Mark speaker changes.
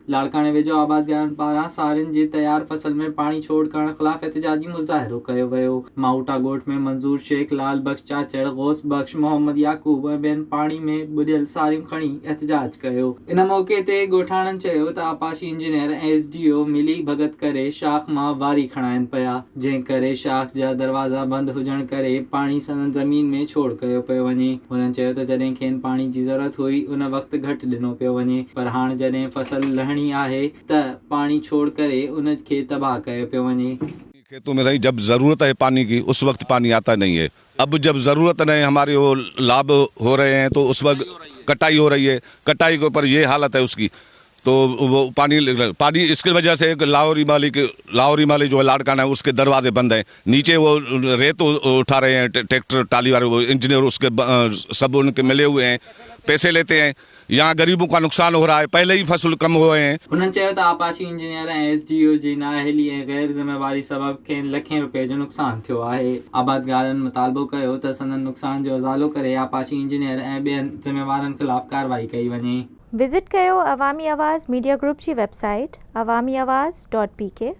Speaker 1: लाड़काने वेझो आबादगारनि पारां सारियुनि जी तयार फसल में पाणी छोड़ करण ख़िलाफ़ एहतजाजी मुज़ाहिरो कयो वियो। माउटा ॻोठ में मंज़ूर शेख, लाल बख्श चाचड़, गौस बख्श, मोहम्मद याकूब ऐं ॿियनि पाणी में ॿुॾियल सारियूं खणी एहतजाज कयो। इन मौक़े ते ॻोठाणनि चयो त आपाशी इंजीनियर ऐं SDO मिली भगत करे शाख मां वारी खणाइनि पिया, जंहिं करे शाख जा दरवाज़ा बंदि हुजण करे पाणी संदन ज़मीन में छोड़ कयो पियो वञे। हुननि चयो त जॾहिं खेनि पाणी जी ज़रूरत हुई उन वक़्तु घटि ॾिनो पियो वञे, पर हाणे जॾहिं फसल लहणी आहे त पाणी छोड़ करे उन खे तबाह कयो पियो वञे।
Speaker 2: खेतों में सही जब जरूरत है पानी की उस वक्त पानी आता नहीं है। अब जब जरूरत नहीं हमारे वो लाभ हो रहे हैं तो उस वक्त कटाई हो रही है। कटाई के ऊपर ये हालत है उसकी, तो वो पानी इसकी वजह से लाहौरी माली जो है लाड़काना है उसके दरवाजे बंद हैं। नीचे वो रेत उठा रहे हैं ट्रैक्टर टाली वाले, वो इंजीनियर उसके सब उनके मिले हुए हैं, पैसे लेते हैं। यहाँ गरीबों का नुकसान हो रहा है, पहले ही फसल कम हुए हैं।
Speaker 1: उन्होंने चयो त आपाशी इंजीनियर ऐं SDO जी नाअहली ऐं गैर ज़िम्मेवारी सबबि खेनि लखें रुपए जो नुक़सान थियो आहे। आबादगारनि मुतालबो कयो त संदन नुक़सान जो इज़ालो करे आपाशी इंजीनियर ऐं ॿियनि ज़िम्मेवारनि ख़िलाफ़ कार्रवाई कई वञे।
Speaker 3: विज़िट कयो अवामी आवाज़ मीडिया ग्रुप जी वेबसाइट awamiawaz.pk।